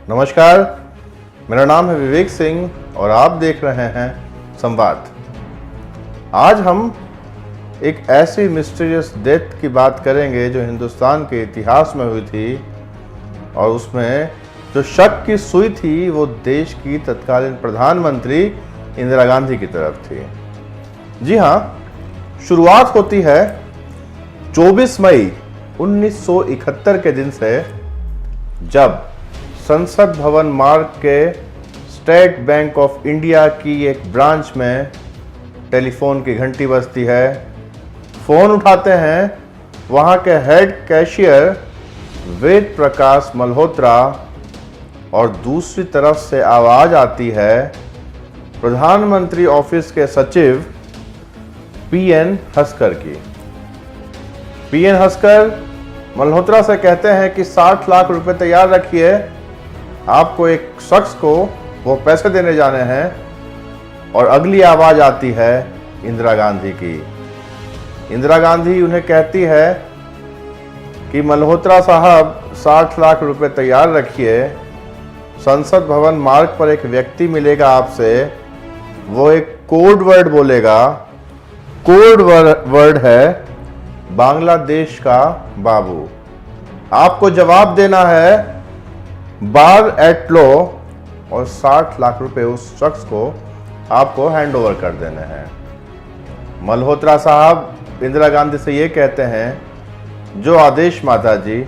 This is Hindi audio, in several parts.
नमस्कार, मेरा नाम है विवेक सिंह और आप देख रहे हैं संवाद। आज हम एक ऐसी मिस्टीरियस डेथ की बात करेंगे जो हिंदुस्तान के इतिहास में हुई थी और उसमें जो शक की सुई थी वो देश की तत्कालीन प्रधानमंत्री इंदिरा गांधी की तरफ थी। जी हाँ, शुरुआत होती है 24 मई 1971 के दिन से, जब संसद भवन मार्ग के स्टेट बैंक ऑफ इंडिया की एक ब्रांच में टेलीफोन की घंटी बजती है। फ़ोन उठाते हैं वहाँ के हेड कैशियर वेद प्रकाश मल्होत्रा और दूसरी तरफ से आवाज़ आती है प्रधानमंत्री ऑफिस के सचिव पीएन हस्कर की। पीएन हस्कर मल्होत्रा से कहते हैं कि 60 लाख रुपए तैयार रखिए, आपको एक शख्स को वो पैसे देने जाने हैं। और अगली आवाज़ आती है इंदिरा गांधी की। इंदिरा गांधी उन्हें कहती है कि मल्होत्रा साहब 60 लाख रुपए तैयार रखिए, संसद भवन मार्ग पर एक व्यक्ति मिलेगा आपसे, वो एक कोड वर्ड बोलेगा। कोड वर्ड है बांग्लादेश का बाबू। आपको जवाब देना है बार एट लो और 60 लाख रुपए उस शख्स को आपको हैंड ओवर कर देने हैं। मल्होत्रा साहब इंदिरा गांधी से ये कहते हैं, जो आदेश माता जी,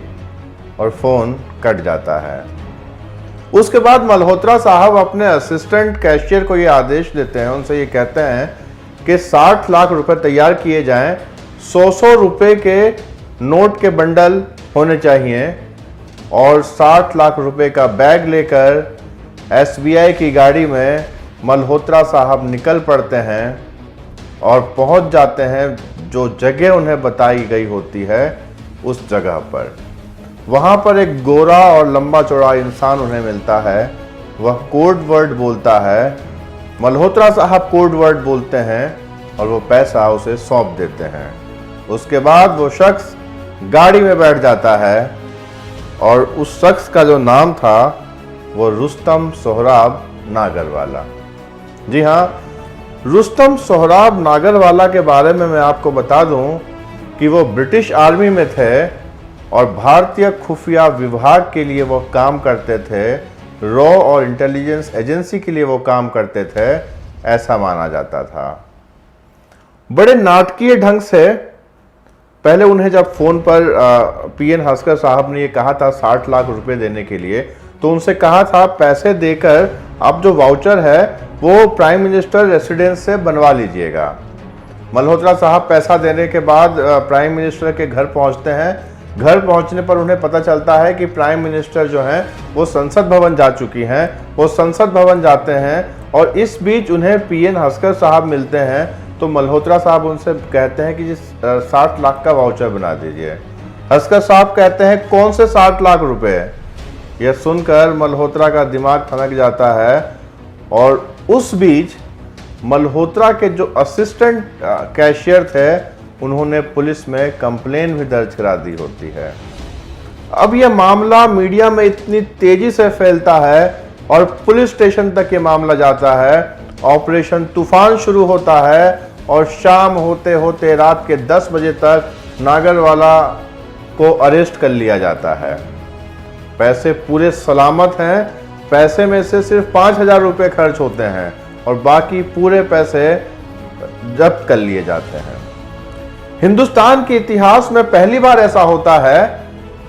और फोन कट जाता है। उसके बाद मल्होत्रा साहब अपने असिस्टेंट कैशियर को ये आदेश देते हैं, उनसे ये कहते हैं कि 60 लाख रुपए तैयार किए जाएं, 100 रुपए के नोट के बंडल होने चाहिए और 60 लाख रुपए का बैग लेकर एसबीआई की गाड़ी में मल्होत्रा साहब निकल पड़ते हैं और पहुंच जाते हैं जो जगह उन्हें बताई गई होती है उस जगह पर। वहां पर एक गोरा और लंबा चौड़ा इंसान उन्हें मिलता है। वह कोड वर्ड बोलता है। मल्होत्रा साहब कोड वर्ड बोलते हैं और वो पैसा उसे सौंप देते हैं। उसके बाद वो शख्स गाड़ी में बैठ जाता है और उस शख्स का जो नाम था वो रुस्तम सोहराब नागरवाला। जी हाँ, रुस्तम सोहराब नागरवाला के बारे में मैं आपको बता दूं कि वो ब्रिटिश आर्मी में थे और भारतीय खुफिया विभाग के लिए वो काम करते थे, रॉ और इंटेलिजेंस एजेंसी के लिए वो काम करते थे, ऐसा माना जाता था। बड़े नाटकीय ढंग से पहले उन्हें जब फोन पर पीएन हस्कर साहब ने ये कहा था 60 लाख रुपए देने के लिए, तो उनसे कहा था पैसे देकर आप जो वाउचर है वो प्राइम मिनिस्टर रेसिडेंस से बनवा लीजिएगा। मल्होत्रा साहब पैसा देने के बाद प्राइम मिनिस्टर के घर पहुंचते हैं। घर पहुंचने पर उन्हें पता चलता है कि प्राइम मिनिस्टर जो हैं वो संसद भवन जा चुकी हैं। वो संसद भवन जाते हैं और इस बीच उन्हें पीएन हस्कर साहब मिलते हैं। तो मल्होत्रा साहब उनसे कहते हैं कि जी 60 लाख का वाउचर बना दीजिए। हस्कर साहब कहते हैं कौन से 60 लाख रुपए? यह सुनकर मल्होत्रा का दिमाग ठनक जाता है और उस बीच मल्होत्रा के जो असिस्टेंट कैशियर थे उन्होंने पुलिस में कंप्लेन भी दर्ज करा दी होती है। अब यह मामला मीडिया में इतनी तेजी से फैलता है और पुलिस स्टेशन तक ये मामला जाता है। ऑपरेशन तूफान शुरू होता है और शाम होते होते रात के 10 बजे तक नागरवाला को अरेस्ट कर लिया जाता है। पैसे पूरे सलामत हैं। पैसे में से सिर्फ 5,000 रुपये खर्च होते हैं और बाकी पूरे पैसे जब्त कर लिए जाते हैं। हिंदुस्तान के इतिहास में पहली बार ऐसा होता है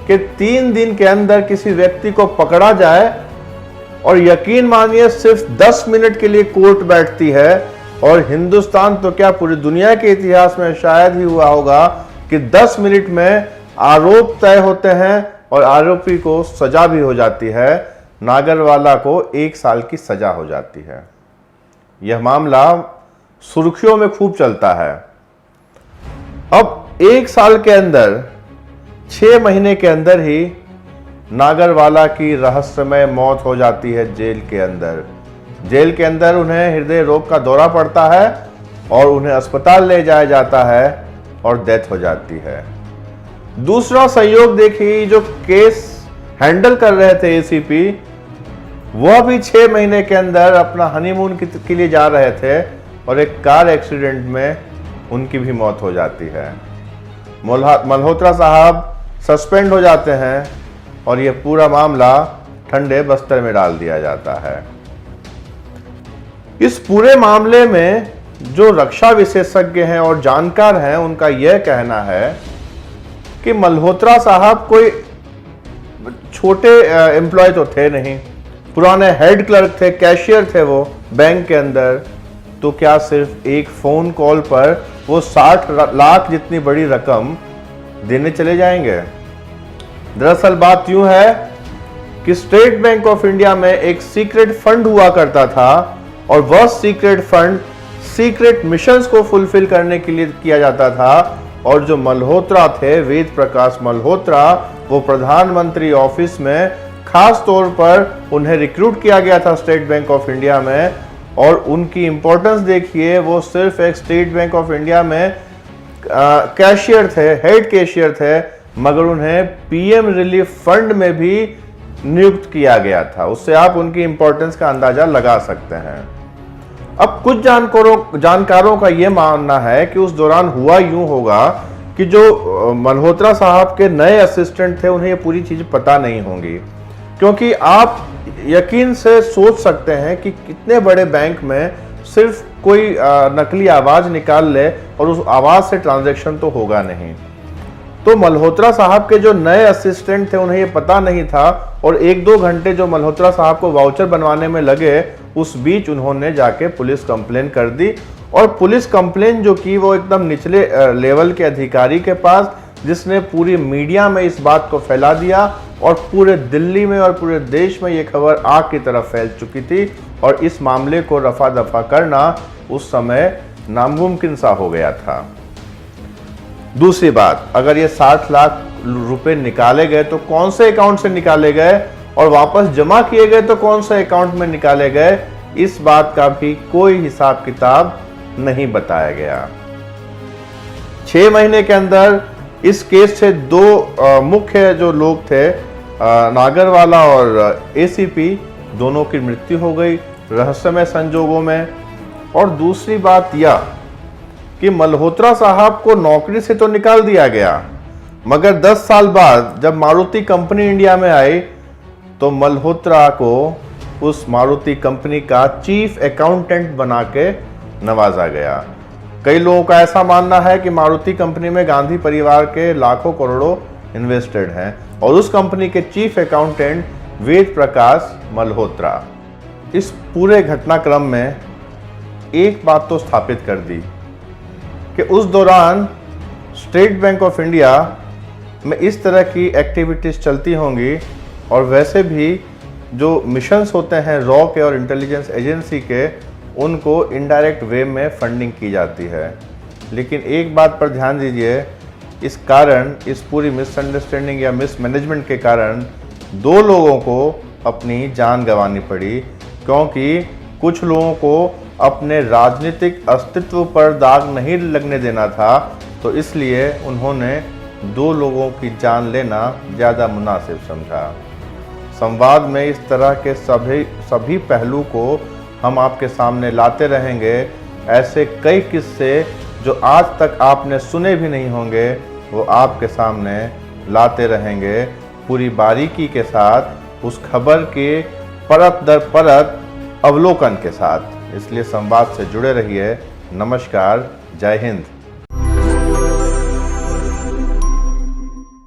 कि 3 दिन के अंदर किसी व्यक्ति को पकड़ा जाए और यकीन मानिए सिर्फ 10 मिनट के लिए कोर्ट बैठती है। और हिंदुस्तान तो क्या पूरी दुनिया के इतिहास में शायद ही हुआ होगा कि 10 मिनट में आरोप तय होते हैं और आरोपी को सजा भी हो जाती है। नागरवाला को 1 साल की सजा हो जाती है। यह मामला सुर्खियों में खूब चलता है। अब 1 साल के अंदर 6 महीने के अंदर ही नागरवाला की रहस्यमय मौत हो जाती है जेल के अंदर। जेल के अंदर उन्हें हृदय रोग का दौरा पड़ता है और उन्हें अस्पताल ले जाया जाता है और डेथ हो जाती है। दूसरा संयोग देखिए, जो केस हैंडल कर रहे थे एसीपी, वह भी 6 महीने के अंदर अपना हनीमून के लिए जा रहे थे और एक कार एक्सीडेंट में उनकी भी मौत हो जाती है। मल्होत्रा साहब सस्पेंड हो जाते हैं और यह पूरा मामला ठंडे बस्तर में डाल दिया जाता है। इस पूरे मामले में जो रक्षा विशेषज्ञ हैं और जानकार हैं, उनका यह कहना है कि मल्होत्रा साहब कोई छोटे एम्प्लॉय तो थे नहीं, पुराने हेड क्लर्क थे, कैशियर थे वो बैंक के अंदर। तो क्या सिर्फ एक फोन कॉल पर वो 60 लाख जितनी बड़ी रकम देने चले जाएंगे? दरअसल बात यूं है कि स्टेट बैंक ऑफ इंडिया में एक सीक्रेट फंड हुआ करता था और वह सीक्रेट फंड सीक्रेट मिशंस को फुलफिल करने के लिए किया जाता था। और जो मल्होत्रा थे, वेद प्रकाश मल्होत्रा, वो प्रधानमंत्री ऑफिस में खास तौर पर उन्हें रिक्रूट किया गया था स्टेट बैंक ऑफ इंडिया में। और उनकी इंपॉर्टेंस देखिए, वो सिर्फ एक स्टेट बैंक ऑफ इंडिया में कैशियर थे, हेड कैशियर थे, मगर उन्हें पीएम रिलीफ फंड में भी नियुक्त किया गया था। उससे आप उनकी इंपॉर्टेंस का अंदाजा लगा सकते हैं। अब कुछ जानकारों का यह मानना है कि उस दौरान हुआ यूं होगा कि जो मल्होत्रा साहब के नए असिस्टेंट थे, उन्हें ये पूरी चीज पता नहीं होंगी, क्योंकि आप यकीन से सोच सकते हैं कि कितने बड़े बैंक में सिर्फ कोई नकली आवाज निकाल ले और उस आवाज से ट्रांजैक्शन तो होगा नहीं। तो मल्होत्रा साहब के जो नए असिस्टेंट थे, उन्हें ये पता नहीं था और 1-2 घंटे जो मल्होत्रा साहब को वाउचर बनवाने में लगे, उस बीच उन्होंने जाके पुलिस कंप्लेन कर दी। और पुलिस कंप्लेन जो की वो एकदम निचले लेवल के अधिकारी के पास, जिसने पूरी मीडिया में इस बात को फैला दिया और पूरे दिल्ली में और पूरे देश में ये खबर आग की तरफ फैल चुकी थी। और इस मामले को रफा दफा करना उस समय नामुमकिन सा हो गया था। दूसरी बात, अगर ये 60 लाख रुपए निकाले गए तो कौन से अकाउंट से निकाले गए और वापस जमा किए गए तो कौन से अकाउंट में निकाले गए, इस बात का भी कोई हिसाब किताब नहीं बताया गया। 6 महीने के अंदर इस केस से 2 मुख्य जो लोग थे, नागरवाला और एसीपी, दोनों की मृत्यु हो गई रहस्यमय संजोगों में। और दूसरी बात यह कि मल्होत्रा साहब को नौकरी से तो निकाल दिया गया, मगर 10 साल बाद जब मारुति कंपनी इंडिया में आई तो मल्होत्रा को उस मारुति कंपनी का चीफ अकाउंटेंट बना के नवाजा गया। कई लोगों का ऐसा मानना है कि मारुति कंपनी में गांधी परिवार के लाखों करोड़ों इन्वेस्टेड हैं और उस कंपनी के चीफ अकाउंटेंट वेद प्रकाश मल्होत्रा। इस पूरे घटनाक्रम में एक बात तो स्थापित कर दी कि उस दौरान स्टेट बैंक ऑफ इंडिया में इस तरह की एक्टिविटीज़ चलती होंगी और वैसे भी जो मिशंस होते हैं रॉ के और इंटेलिजेंस एजेंसी के, उनको इनडायरेक्ट वे में फंडिंग की जाती है। लेकिन एक बात पर ध्यान दीजिए, इस कारण, इस पूरी मिसअंडरस्टैंडिंग या मिसमैनेजमेंट के कारण 2 लोगों को अपनी जान गंवानी पड़ी, क्योंकि कुछ लोगों को अपने राजनीतिक अस्तित्व पर दाग नहीं लगने देना था, तो इसलिए उन्होंने 2 लोगों की जान लेना ज़्यादा मुनासिब समझा। संवाद में इस तरह के सभी पहलू को हम आपके सामने लाते रहेंगे। ऐसे कई किस्से जो आज तक आपने सुने भी नहीं होंगे, वो आपके सामने लाते रहेंगे पूरी बारीकी के साथ, उस खबर के परत दर परत अवलोकन के साथ। इसलिए संवाद से जुड़े रहिए। नमस्कार, जय हिंद।